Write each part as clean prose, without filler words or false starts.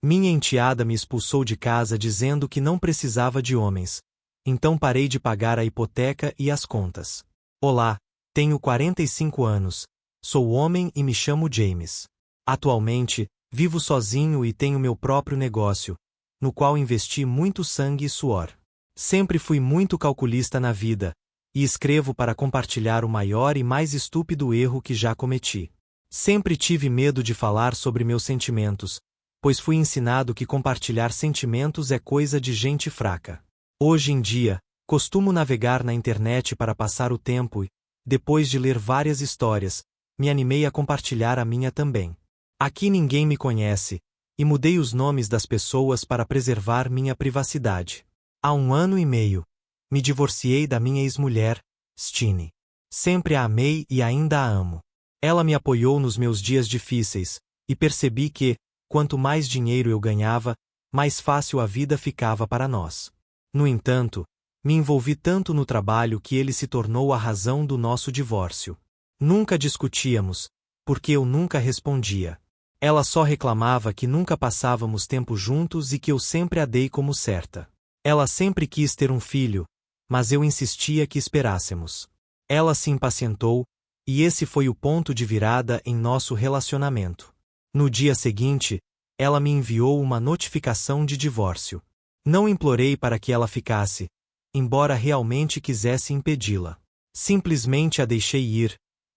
Minha enteada me expulsou de casa dizendo que não precisava de homens. Então parei de pagar a hipoteca e as contas. Olá, tenho 45 anos, sou homem e me chamo James. Atualmente, vivo sozinho e tenho meu próprio negócio, no qual investi muito sangue e suor. Sempre fui muito calculista na vida, e escrevo para compartilhar o maior e mais estúpido erro que já cometi. Sempre tive medo de falar sobre meus sentimentos, pois fui ensinado que compartilhar sentimentos é coisa de gente fraca. Hoje em dia, costumo navegar na internet para passar o tempo e, depois de ler várias histórias, me animei a compartilhar a minha também. Aqui ninguém me conhece, e mudei os nomes das pessoas para preservar minha privacidade. Há 1 ano e meio, me divorciei da minha ex-mulher, Stine. Sempre a amei e ainda a amo. Ela me apoiou nos meus dias difíceis, e percebi que, quanto mais dinheiro eu ganhava, mais fácil a vida ficava para nós. No entanto, me envolvi tanto no trabalho que ele se tornou a razão do nosso divórcio. Nunca discutíamos, porque eu nunca respondia. Ela só reclamava que nunca passávamos tempo juntos e que eu sempre a dei como certa. Ela sempre quis ter um filho, mas eu insistia que esperássemos. Ela se impacientou, e esse foi o ponto de virada em nosso relacionamento. No dia seguinte, ela me enviou uma notificação de divórcio. Não implorei para que ela ficasse, embora realmente quisesse impedi-la. Simplesmente a deixei ir,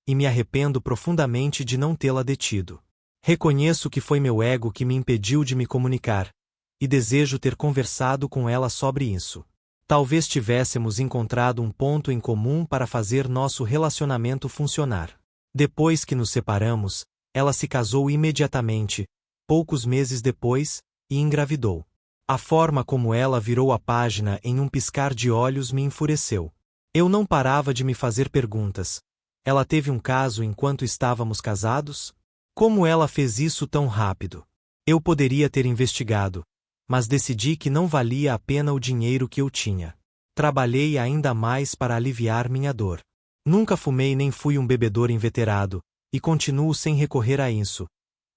e me arrependo profundamente de não tê-la detido. Reconheço que foi meu ego que me impediu de me comunicar, e desejo ter conversado com ela sobre isso. Talvez tivéssemos encontrado um ponto em comum para fazer nosso relacionamento funcionar. Depois que nos separamos, ela se casou imediatamente, poucos meses depois, e engravidou. A forma como ela virou a página em um piscar de olhos me enfureceu. Eu não parava de me fazer perguntas. Ela teve um caso enquanto estávamos casados? Como ela fez isso tão rápido? Eu poderia ter investigado, mas decidi que não valia a pena o dinheiro que eu tinha. Trabalhei ainda mais para aliviar minha dor. Nunca fumei nem fui um bebedor inveterado, e continuo sem recorrer a isso,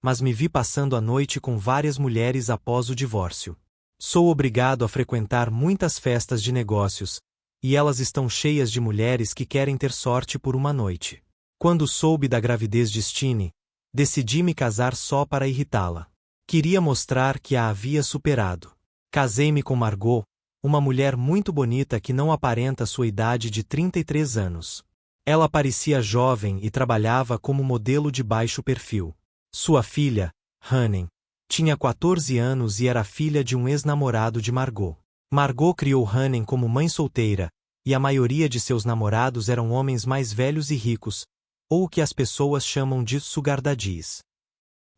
mas me vi passando a noite com várias mulheres após o divórcio. Sou obrigado a frequentar muitas festas de negócios, e elas estão cheias de mulheres que querem ter sorte por uma noite. Quando soube da gravidez de Stine, decidi me casar só para irritá-la. Queria mostrar que a havia superado. Casei-me com Margot, uma mulher muito bonita que não aparenta sua idade de 33 anos. Ela parecia jovem e trabalhava como modelo de baixo perfil. Sua filha, Hannen, tinha 14 anos e era filha de um ex-namorado de Margot. Margot criou Hannen como mãe solteira, e a maioria de seus namorados eram homens mais velhos e ricos, ou o que as pessoas chamam de sugar daddies.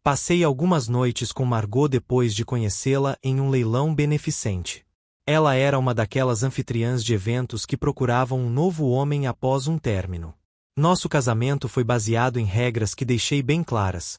Passei algumas noites com Margot depois de conhecê-la em um leilão beneficente. Ela era uma daquelas anfitriãs de eventos que procuravam um novo homem após um término. Nosso casamento foi baseado em regras que deixei bem claras.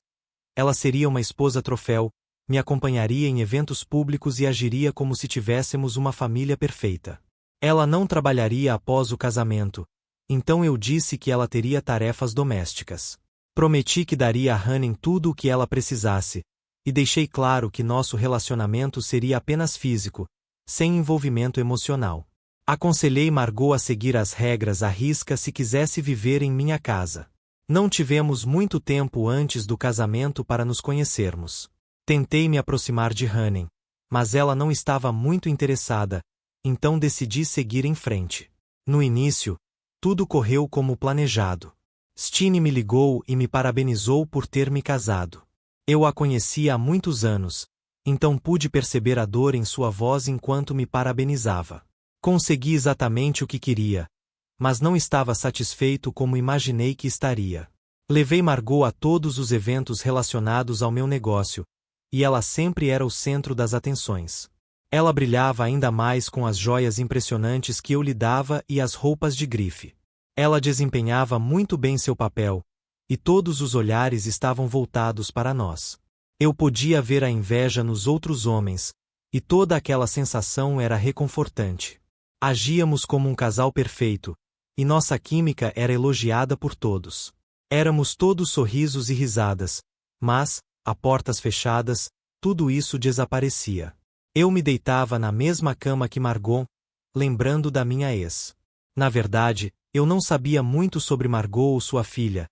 Ela seria uma esposa troféu, me acompanharia em eventos públicos e agiria como se tivéssemos uma família perfeita. Ela não trabalharia após o casamento, então eu disse que ela teria tarefas domésticas. Prometi que daria a Hannen tudo o que ela precisasse, e deixei claro que nosso relacionamento seria apenas físico, sem envolvimento emocional. Aconselhei Margot a seguir as regras à risca se quisesse viver em minha casa. Não tivemos muito tempo antes do casamento para nos conhecermos. Tentei me aproximar de Hannen, mas ela não estava muito interessada, então decidi seguir em frente. No início, tudo correu como planejado. Stine me ligou e me parabenizou por ter me casado. Eu a conhecia há muitos anos, então pude perceber a dor em sua voz enquanto me parabenizava. Consegui exatamente o que queria, mas não estava satisfeito como imaginei que estaria. Levei Margot a todos os eventos relacionados ao meu negócio, e ela sempre era o centro das atenções. Ela brilhava ainda mais com as joias impressionantes que eu lhe dava e as roupas de grife. Ela desempenhava muito bem seu papel, e todos os olhares estavam voltados para nós. Eu podia ver a inveja nos outros homens, e toda aquela sensação era reconfortante. Agíamos como um casal perfeito, e nossa química era elogiada por todos. Éramos todos sorrisos e risadas, mas, a portas fechadas, tudo isso desaparecia. Eu me deitava na mesma cama que Margot, lembrando da minha ex. Na verdade, eu não sabia muito sobre Margot ou sua filha,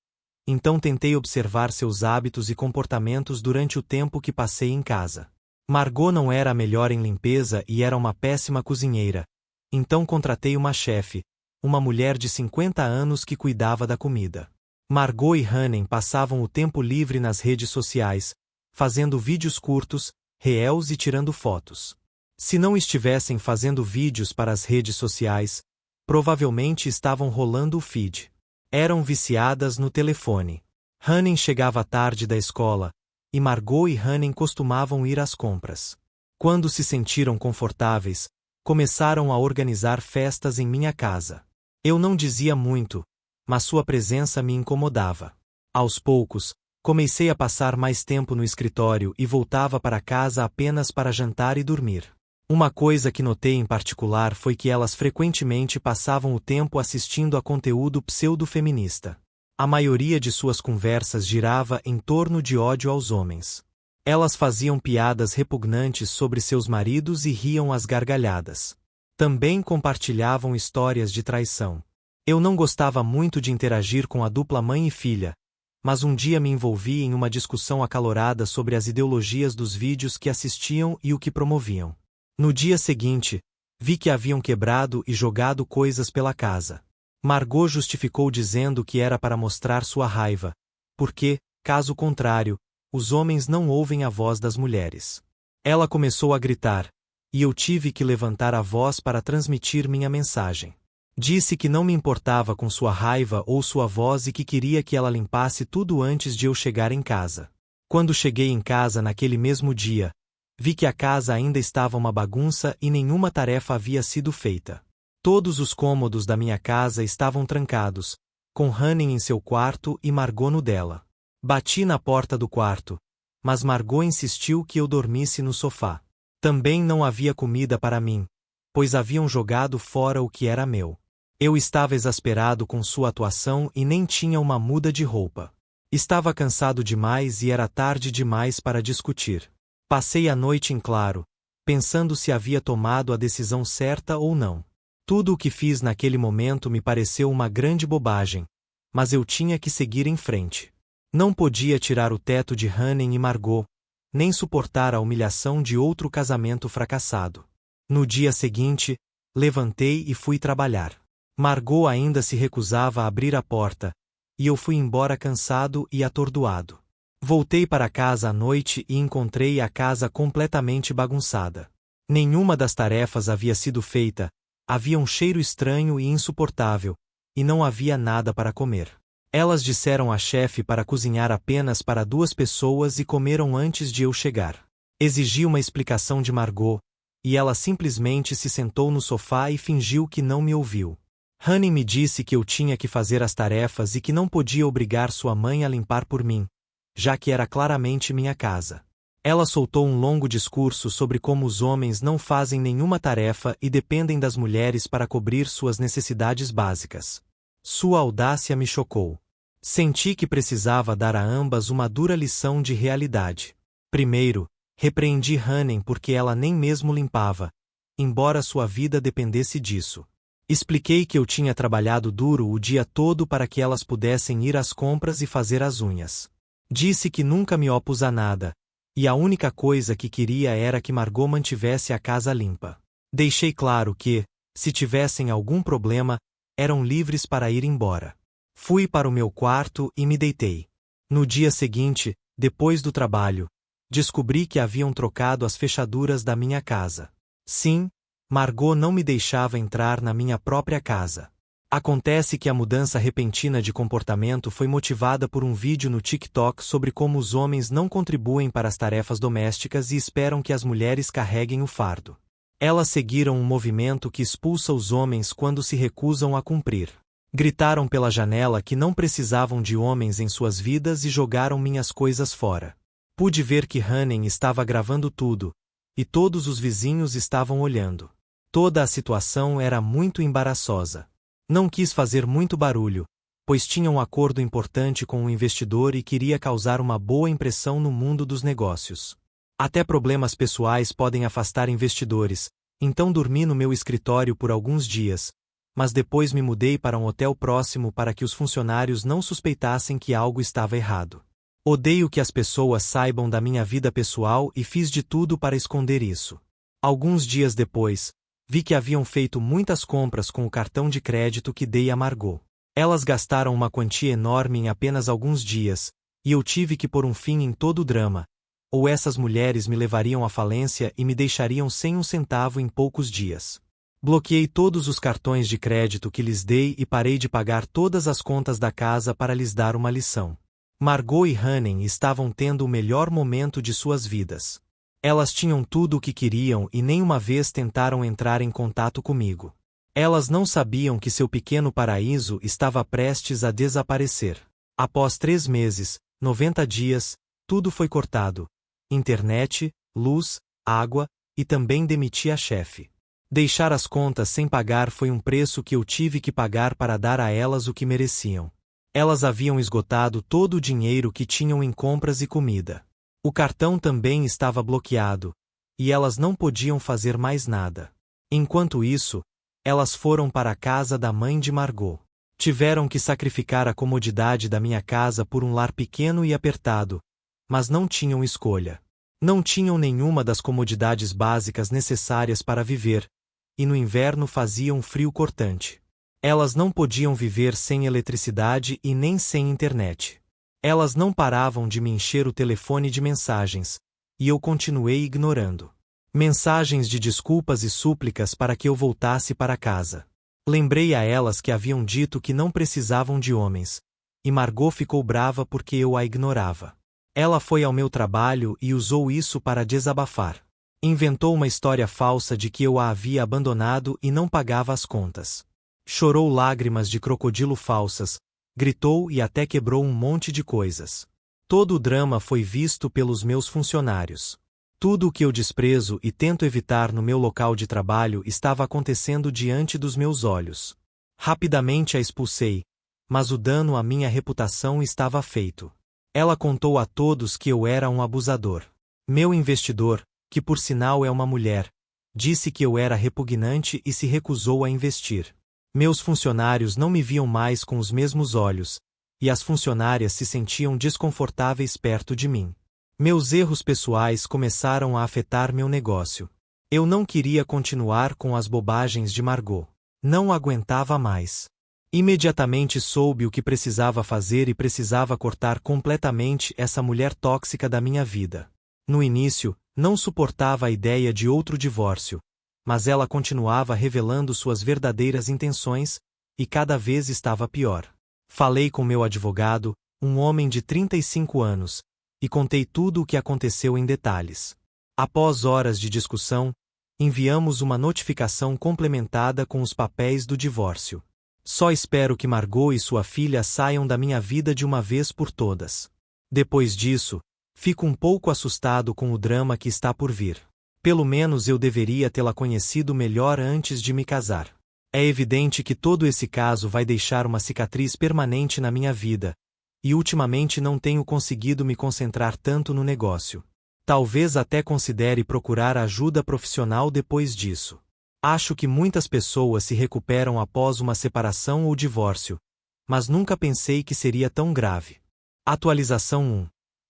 então tentei observar seus hábitos e comportamentos durante o tempo que passei em casa. Margot não era a melhor em limpeza e era uma péssima cozinheira, então contratei uma chefe, uma mulher de 50 anos que cuidava da comida. Margot e Hannen passavam o tempo livre nas redes sociais, fazendo vídeos curtos, reels e tirando fotos. Se não estivessem fazendo vídeos para as redes sociais, provavelmente estavam rolando o feed. Eram viciadas no telefone. Hannen chegava tarde da escola, e Margot e Hannen costumavam ir às compras. Quando se sentiram confortáveis, começaram a organizar festas em minha casa. Eu não dizia muito, mas sua presença me incomodava. Aos poucos, comecei a passar mais tempo no escritório e voltava para casa apenas para jantar e dormir. Uma coisa que notei em particular foi que elas frequentemente passavam o tempo assistindo a conteúdo pseudo-feminista. A maioria de suas conversas girava em torno de ódio aos homens. Elas faziam piadas repugnantes sobre seus maridos e riam às gargalhadas. Também compartilhavam histórias de traição. Eu não gostava muito de interagir com a dupla mãe e filha, mas um dia me envolvi em uma discussão acalorada sobre as ideologias dos vídeos que assistiam e o que promoviam. No dia seguinte, vi que haviam quebrado e jogado coisas pela casa. Margot justificou dizendo que era para mostrar sua raiva, porque, caso contrário, os homens não ouvem a voz das mulheres. Ela começou a gritar, e eu tive que levantar a voz para transmitir minha mensagem. Disse que não me importava com sua raiva ou sua voz e que queria que ela limpasse tudo antes de eu chegar em casa. Quando cheguei em casa naquele mesmo dia, vi que a casa ainda estava uma bagunça e nenhuma tarefa havia sido feita. Todos os cômodos da minha casa estavam trancados, com Hannen em seu quarto e Margot no dela. Bati na porta do quarto, mas Margot insistiu que eu dormisse no sofá. Também não havia comida para mim, pois haviam jogado fora o que era meu. Eu estava exasperado com sua atuação e nem tinha uma muda de roupa. Estava cansado demais e era tarde demais para discutir. Passei a noite em claro, pensando se havia tomado a decisão certa ou não. Tudo o que fiz naquele momento me pareceu uma grande bobagem, mas eu tinha que seguir em frente. Não podia tirar o teto de Hannen e Margot, nem suportar a humilhação de outro casamento fracassado. No dia seguinte, levantei e fui trabalhar. Margot ainda se recusava a abrir a porta, e eu fui embora cansado e atordoado. Voltei para casa à noite e encontrei a casa completamente bagunçada. Nenhuma das tarefas havia sido feita, havia um cheiro estranho e insuportável, e não havia nada para comer. Elas disseram à chefe para cozinhar apenas para 2 pessoas e comeram antes de eu chegar. Exigi uma explicação de Margot, e ela simplesmente se sentou no sofá e fingiu que não me ouviu. Hannen me disse que eu tinha que fazer as tarefas e que não podia obrigar sua mãe a limpar por mim, já que era claramente minha casa. Ela soltou um longo discurso sobre como os homens não fazem nenhuma tarefa e dependem das mulheres para cobrir suas necessidades básicas. Sua audácia me chocou. Senti que precisava dar a ambas uma dura lição de realidade. Primeiro, repreendi Hannen porque ela nem mesmo limpava, embora sua vida dependesse disso. Expliquei que eu tinha trabalhado duro o dia todo para que elas pudessem ir às compras e fazer as unhas. Disse que nunca me opus a nada, e a única coisa que queria era que Margot mantivesse a casa limpa. Deixei claro que, se tivessem algum problema, eram livres para ir embora. Fui para o meu quarto e me deitei. No dia seguinte, depois do trabalho, descobri que haviam trocado as fechaduras da minha casa. Sim, Margot não me deixava entrar na minha própria casa. Acontece que a mudança repentina de comportamento foi motivada por um vídeo no TikTok sobre como os homens não contribuem para as tarefas domésticas e esperam que as mulheres carreguem o fardo. Elas seguiram um movimento que expulsa os homens quando se recusam a cumprir. Gritaram pela janela que não precisavam de homens em suas vidas e jogaram minhas coisas fora. Pude ver que Hannen estava gravando tudo, e todos os vizinhos estavam olhando. Toda a situação era muito embaraçosa. Não quis fazer muito barulho, pois tinha um acordo importante com o investidor e queria causar uma boa impressão no mundo dos negócios. Até problemas pessoais podem afastar investidores, então dormi no meu escritório por alguns dias, mas depois me mudei para um hotel próximo para que os funcionários não suspeitassem que algo estava errado. Odeio que as pessoas saibam da minha vida pessoal e fiz de tudo para esconder isso. Alguns dias depois, vi que haviam feito muitas compras com o cartão de crédito que dei a Margot. Elas gastaram uma quantia enorme em apenas alguns dias, e eu tive que pôr um fim em todo o drama, ou essas mulheres me levariam à falência e me deixariam sem um centavo em poucos dias. Bloqueei todos os cartões de crédito que lhes dei e parei de pagar todas as contas da casa para lhes dar uma lição. Margot e Hannen estavam tendo o melhor momento de suas vidas. Elas tinham tudo o que queriam e nenhuma vez tentaram entrar em contato comigo. Elas não sabiam que seu pequeno paraíso estava prestes a desaparecer. Após 3 meses, 90 dias, tudo foi cortado. Internet, luz, água, e também demiti a chefe. Deixar as contas sem pagar foi um preço que eu tive que pagar para dar a elas o que mereciam. Elas haviam esgotado todo o dinheiro que tinham em compras e comida. O cartão também estava bloqueado, e elas não podiam fazer mais nada. Enquanto isso, elas foram para a casa da mãe de Margot. Tiveram que sacrificar a comodidade da minha casa por um lar pequeno e apertado, mas não tinham escolha. Não tinham nenhuma das comodidades básicas necessárias para viver, e no inverno fazia um frio cortante. Elas não podiam viver sem eletricidade e nem sem internet. Elas não paravam de me encher o telefone de mensagens, e eu continuei ignorando. Mensagens de desculpas e súplicas para que eu voltasse para casa. Lembrei a elas que haviam dito que não precisavam de homens, e Margot ficou brava porque eu a ignorava. Ela foi ao meu trabalho e usou isso para desabafar. Inventou uma história falsa de que eu a havia abandonado e não pagava as contas. Chorou lágrimas de crocodilo falsas, gritou e até quebrou um monte de coisas. Todo o drama foi visto pelos meus funcionários. Tudo o que eu desprezo e tento evitar no meu local de trabalho estava acontecendo diante dos meus olhos. Rapidamente a expulsei, mas o dano à minha reputação estava feito. Ela contou a todos que eu era um abusador. Meu investidor, que por sinal é uma mulher, disse que eu era repugnante e se recusou a investir. Meus funcionários não me viam mais com os mesmos olhos, e as funcionárias se sentiam desconfortáveis perto de mim. Meus erros pessoais começaram a afetar meu negócio. Eu não queria continuar com as bobagens de Margot. Não aguentava mais. Imediatamente soube o que precisava fazer e precisava cortar completamente essa mulher tóxica da minha vida. No início, não suportava a ideia de outro divórcio, mas ela continuava revelando suas verdadeiras intenções, e cada vez estava pior. Falei com meu advogado, um homem de 35 anos, e contei tudo o que aconteceu em detalhes. Após horas de discussão, enviamos uma notificação complementada com os papéis do divórcio. Só espero que Margot e sua filha saiam da minha vida de uma vez por todas. Depois disso, fico um pouco assustado com o drama que está por vir. Pelo menos eu deveria tê-la conhecido melhor antes de me casar. É evidente que todo esse caso vai deixar uma cicatriz permanente na minha vida, e ultimamente não tenho conseguido me concentrar tanto no negócio. Talvez até considere procurar ajuda profissional depois disso. Acho que muitas pessoas se recuperam após uma separação ou divórcio, mas nunca pensei que seria tão grave. Atualização 1.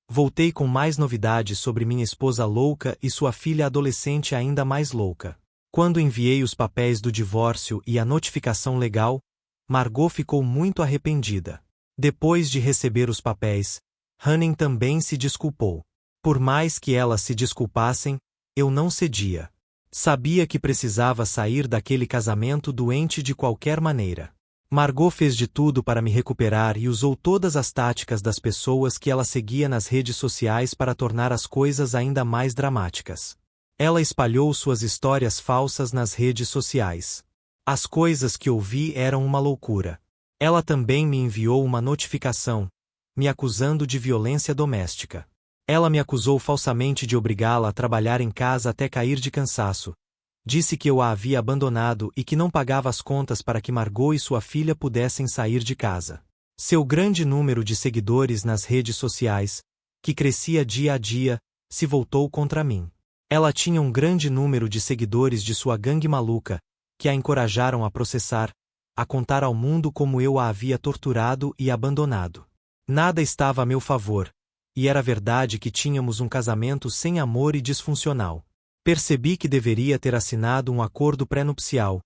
Voltei com mais novidades sobre minha esposa louca e sua filha adolescente ainda mais louca. Quando enviei os papéis do divórcio e a notificação legal, Margot ficou muito arrependida. Depois de receber os papéis, Hannen também se desculpou. Por mais que elas se desculpassem, eu não cedia. Sabia que precisava sair daquele casamento doente de qualquer maneira. Margot fez de tudo para me recuperar e usou todas as táticas das pessoas que ela seguia nas redes sociais para tornar as coisas ainda mais dramáticas. Ela espalhou suas histórias falsas nas redes sociais. As coisas que ouvi eram uma loucura. Ela também me enviou uma notificação, me acusando de violência doméstica. Ela me acusou falsamente de obrigá-la a trabalhar em casa até cair de cansaço. Disse que eu a havia abandonado e que não pagava as contas para que Margot e sua filha pudessem sair de casa. Seu grande número de seguidores nas redes sociais, que crescia dia a dia, se voltou contra mim. Ela tinha um grande número de seguidores de sua gangue maluca, que a encorajaram a processar, a contar ao mundo como eu a havia torturado e abandonado. Nada estava a meu favor, e era verdade que tínhamos um casamento sem amor e disfuncional. Percebi que deveria ter assinado um acordo pré-nupcial,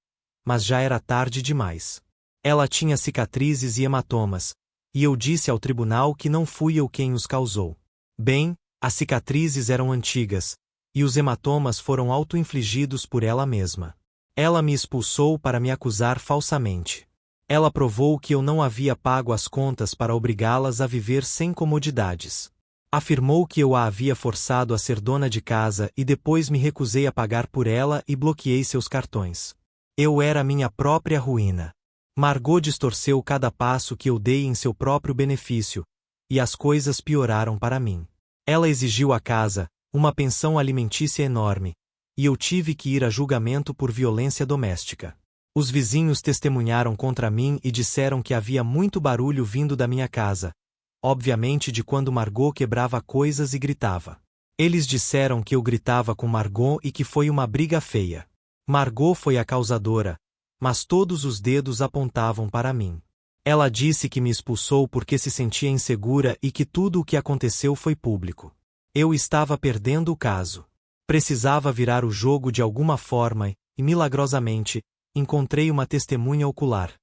mas já era tarde demais. Ela tinha cicatrizes e hematomas, e eu disse ao tribunal que não fui eu quem os causou. Bem, as cicatrizes eram antigas, e os hematomas foram auto-infligidos por ela mesma. Ela me expulsou para me acusar falsamente. Ela provou que eu não havia pago as contas para obrigá-las a viver sem comodidades. Afirmou que eu a havia forçado a ser dona de casa e depois me recusei a pagar por ela e bloqueei seus cartões. Eu era minha própria ruína. Margot distorceu cada passo que eu dei em seu próprio benefício, e as coisas pioraram para mim. Ela exigiu a casa, uma pensão alimentícia enorme, e eu tive que ir a julgamento por violência doméstica. Os vizinhos testemunharam contra mim e disseram que havia muito barulho vindo da minha casa, obviamente de quando Margot quebrava coisas e gritava. Eles disseram que eu gritava com Margot e que foi uma briga feia. Margot foi a causadora, mas todos os dedos apontavam para mim. Ela disse que me expulsou porque se sentia insegura e que tudo o que aconteceu foi público. Eu estava perdendo o caso. Precisava virar o jogo de alguma forma e, milagrosamente, encontrei uma testemunha ocular.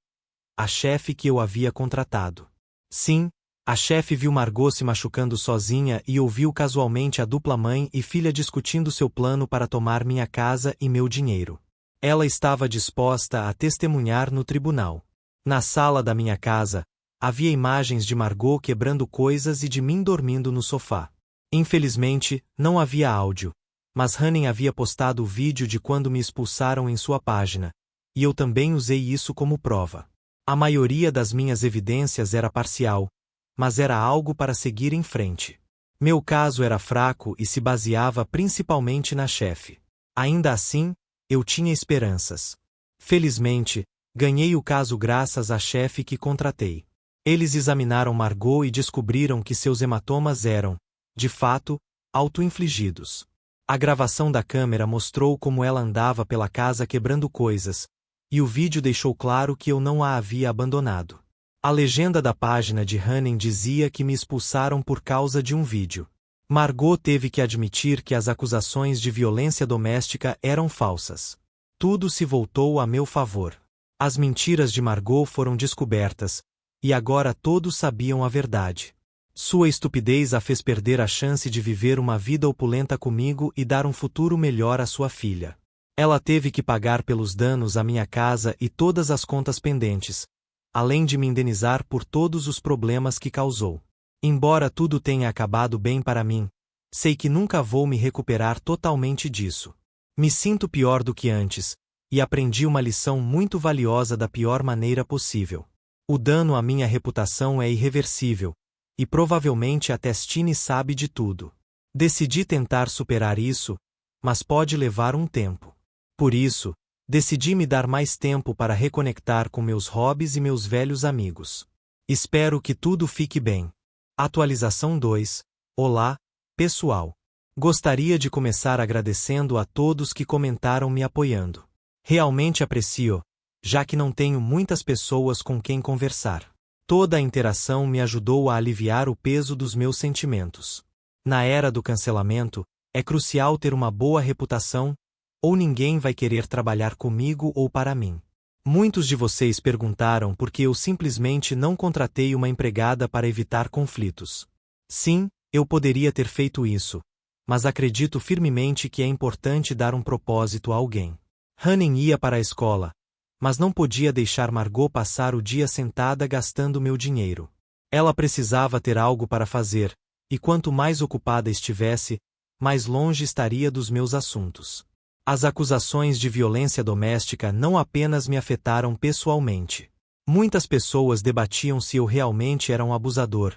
A chefe que eu havia contratado. Sim, a chefe viu Margot se machucando sozinha e ouviu casualmente a dupla mãe e filha discutindo seu plano para tomar minha casa e meu dinheiro. Ela estava disposta a testemunhar no tribunal. Na sala da minha casa, havia imagens de Margot quebrando coisas e de mim dormindo no sofá. Infelizmente, não havia áudio, mas Hanning havia postado o vídeo de quando me expulsaram em sua página, e eu também usei isso como prova. A maioria das minhas evidências era parcial, mas era algo para seguir em frente. Meu caso era fraco e se baseava principalmente na chefe. Ainda assim, eu tinha esperanças. Felizmente, ganhei o caso graças à chefe que contratei. Eles examinaram Margot e descobriram que seus hematomas eram, de fato, auto-infligidos. A gravação da câmera mostrou como ela andava pela casa quebrando coisas, e o vídeo deixou claro que eu não a havia abandonado. A legenda da página de Hanning dizia que me expulsaram por causa de um vídeo. Margot teve que admitir que as acusações de violência doméstica eram falsas. Tudo se voltou a meu favor. As mentiras de Margot foram descobertas, e agora todos sabiam a verdade. Sua estupidez a fez perder a chance de viver uma vida opulenta comigo e dar um futuro melhor à sua filha. Ela teve que pagar pelos danos à minha casa e todas as contas pendentes, além de me indenizar por todos os problemas que causou. Embora tudo tenha acabado bem para mim, sei que nunca vou me recuperar totalmente disso. Me sinto pior do que antes, e aprendi uma lição muito valiosa da pior maneira possível. O dano à minha reputação é irreversível, e provavelmente a Testine sabe de tudo. Decidi tentar superar isso, mas pode levar um tempo. Por isso, decidi me dar mais tempo para reconectar com meus hobbies e meus velhos amigos. Espero que tudo fique bem. Atualização 2. Olá, pessoal. Gostaria de começar agradecendo a todos que comentaram me apoiando. Realmente aprecio, já que não tenho muitas pessoas com quem conversar. Toda a interação me ajudou a aliviar o peso dos meus sentimentos. Na era do cancelamento, é crucial ter uma boa reputação, ou ninguém vai querer trabalhar comigo ou para mim. Muitos de vocês perguntaram por que eu simplesmente não contratei uma empregada para evitar conflitos. Sim, eu poderia ter feito isso, mas acredito firmemente que é importante dar um propósito a alguém. Hanning ia para a escola, mas não podia deixar Margot passar o dia sentada gastando meu dinheiro. Ela precisava ter algo para fazer, e quanto mais ocupada estivesse, mais longe estaria dos meus assuntos. As acusações de violência doméstica não apenas me afetaram pessoalmente. Muitas pessoas debatiam se eu realmente era um abusador.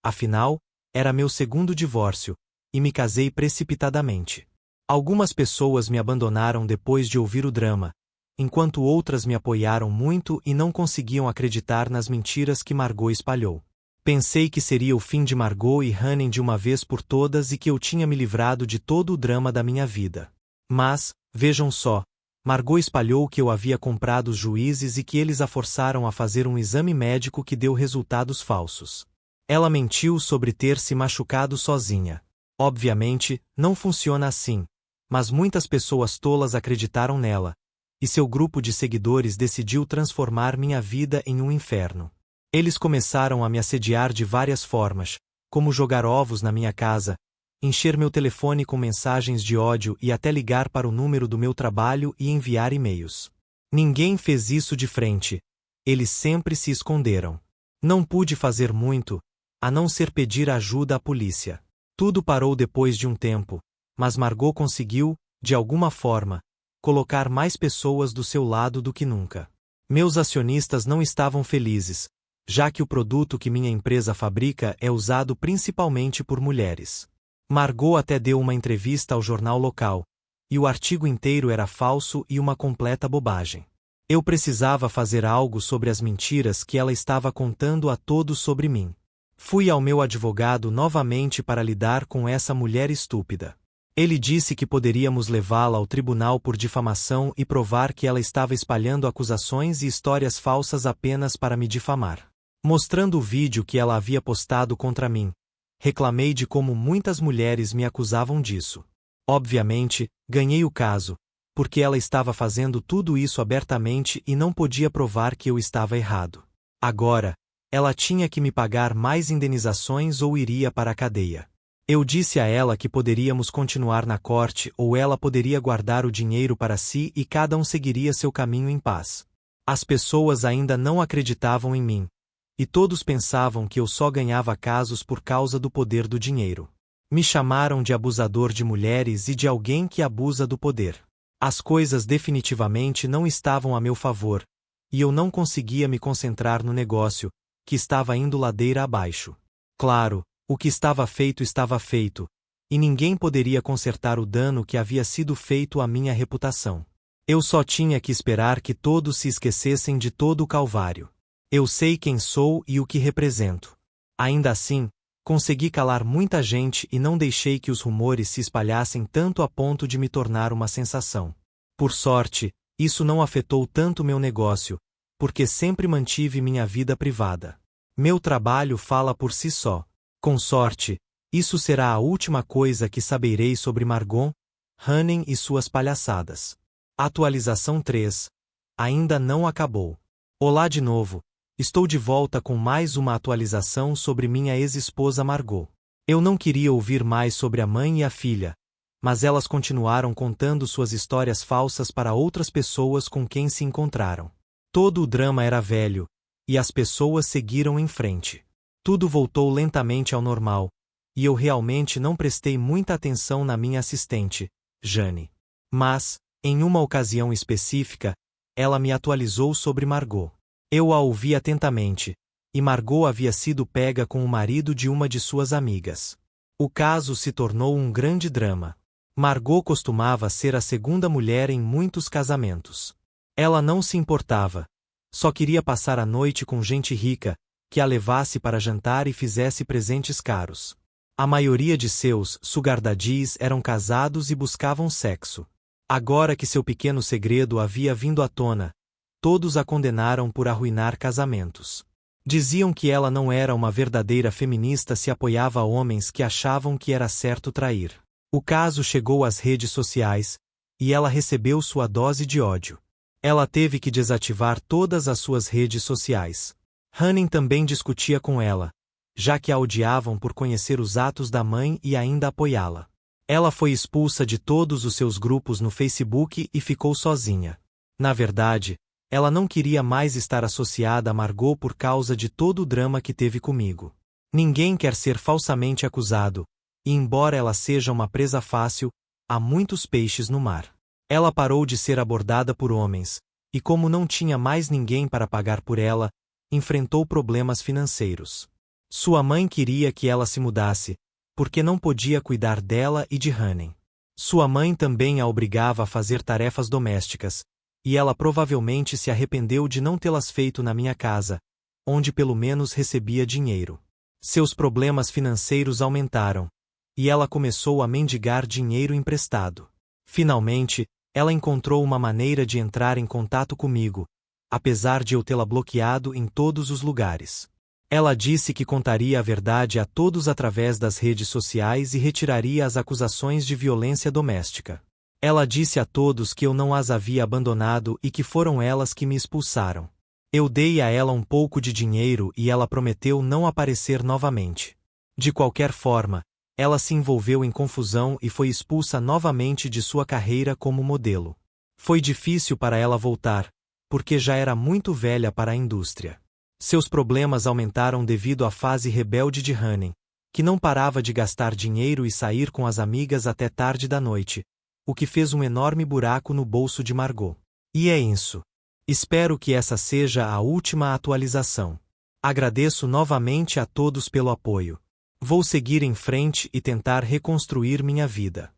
Afinal, era meu segundo divórcio, e me casei precipitadamente. Algumas pessoas me abandonaram depois de ouvir o drama, enquanto outras me apoiaram muito e não conseguiam acreditar nas mentiras que Margot espalhou. Pensei que seria o fim de Margot e Hannen de uma vez por todas e que eu tinha me livrado de todo o drama da minha vida. Mas, vejam só, Margot espalhou que eu havia comprado os juízes e que eles a forçaram a fazer um exame médico que deu resultados falsos. Ela mentiu sobre ter se machucado sozinha. Obviamente, não funciona assim, mas muitas pessoas tolas acreditaram nela, e seu grupo de seguidores decidiu transformar minha vida em um inferno. Eles começaram a me assediar de várias formas, como jogar ovos na minha casa, encher meu telefone com mensagens de ódio e até ligar para o número do meu trabalho e enviar e-mails. Ninguém fez isso de frente. Eles sempre se esconderam. Não pude fazer muito, a não ser pedir ajuda à polícia. Tudo parou depois de um tempo, mas Margot conseguiu, de alguma forma, colocar mais pessoas do seu lado do que nunca. Meus acionistas não estavam felizes, já que o produto que minha empresa fabrica é usado principalmente por mulheres. Margot até deu uma entrevista ao jornal local, e o artigo inteiro era falso e uma completa bobagem. Eu precisava fazer algo sobre as mentiras que ela estava contando a todos sobre mim. Fui ao meu advogado novamente para lidar com essa mulher estúpida. Ele disse que poderíamos levá-la ao tribunal por difamação e provar que ela estava espalhando acusações e histórias falsas apenas para me difamar. Mostrando o vídeo que ela havia postado contra mim, reclamei de como muitas mulheres me acusavam disso. Obviamente, ganhei o caso, porque ela estava fazendo tudo isso abertamente e não podia provar que eu estava errado. Agora, ela tinha que me pagar mais indenizações ou iria para a cadeia. Eu disse a ela que poderíamos continuar na corte ou ela poderia guardar o dinheiro para si e cada um seguiria seu caminho em paz. As pessoas ainda não acreditavam em mim, e todos pensavam que eu só ganhava casos por causa do poder do dinheiro. Me chamaram de abusador de mulheres e de alguém que abusa do poder. As coisas definitivamente não estavam a meu favor, e eu não conseguia me concentrar no negócio, que estava indo ladeira abaixo. Claro, o que estava feito, e ninguém poderia consertar o dano que havia sido feito à minha reputação. Eu só tinha que esperar que todos se esquecessem de todo o calvário. Eu sei quem sou e o que represento. Ainda assim, consegui calar muita gente e não deixei que os rumores se espalhassem tanto a ponto de me tornar uma sensação. Por sorte, isso não afetou tanto meu negócio, porque sempre mantive minha vida privada. Meu trabalho fala por si só. Com sorte, isso será a última coisa que saberei sobre Margot, Hannen e suas palhaçadas. Atualização 3. Ainda não acabou. Olá de novo. Estou de volta com mais uma atualização sobre minha ex-esposa Margot. Eu não queria ouvir mais sobre a mãe e a filha, mas elas continuaram contando suas histórias falsas para outras pessoas com quem se encontraram. Todo o drama era velho, e as pessoas seguiram em frente. Tudo voltou lentamente ao normal, e eu realmente não prestei muita atenção na minha assistente, Jane. Mas, em uma ocasião específica, ela me atualizou sobre Margot. Eu a ouvi atentamente, e Margot havia sido pega com o marido de uma de suas amigas. O caso se tornou um grande drama. Margot costumava ser a segunda mulher em muitos casamentos. Ela não se importava. Só queria passar a noite com gente rica, que a levasse para jantar e fizesse presentes caros. A maioria de seus sugar daddies eram casados e buscavam sexo. Agora que seu pequeno segredo havia vindo à tona, todos a condenaram por arruinar casamentos. Diziam que ela não era uma verdadeira feminista se apoiava a homens que achavam que era certo trair. O caso chegou às redes sociais, e ela recebeu sua dose de ódio. Ela teve que desativar todas as suas redes sociais. Hannen também discutia com ela, já que a odiavam por conhecer os atos da mãe e ainda apoiá-la. Ela foi expulsa de todos os seus grupos no Facebook e ficou sozinha. Na verdade, ela não queria mais estar associada a Margot por causa de todo o drama que teve comigo. Ninguém quer ser falsamente acusado, e embora ela seja uma presa fácil, há muitos peixes no mar. Ela parou de ser abordada por homens, e como não tinha mais ninguém para pagar por ela, enfrentou problemas financeiros. Sua mãe queria que ela se mudasse, porque não podia cuidar dela e de Hannen. Sua mãe também a obrigava a fazer tarefas domésticas, e ela provavelmente se arrependeu de não tê-las feito na minha casa, onde pelo menos recebia dinheiro. Seus problemas financeiros aumentaram, e ela começou a mendigar dinheiro emprestado. Finalmente, ela encontrou uma maneira de entrar em contato comigo, apesar de eu tê-la bloqueado em todos os lugares. Ela disse que contaria a verdade a todos através das redes sociais e retiraria as acusações de violência doméstica. Ela disse a todos que eu não as havia abandonado e que foram elas que me expulsaram. Eu dei a ela um pouco de dinheiro e ela prometeu não aparecer novamente. De qualquer forma, ela se envolveu em confusão e foi expulsa novamente de sua carreira como modelo. Foi difícil para ela voltar, porque já era muito velha para a indústria. Seus problemas aumentaram devido à fase rebelde de Honey, que não parava de gastar dinheiro e sair com as amigas até tarde da noite, o que fez um enorme buraco no bolso de Margot. E é isso. Espero que essa seja a última atualização. Agradeço novamente a todos pelo apoio. Vou seguir em frente e tentar reconstruir minha vida.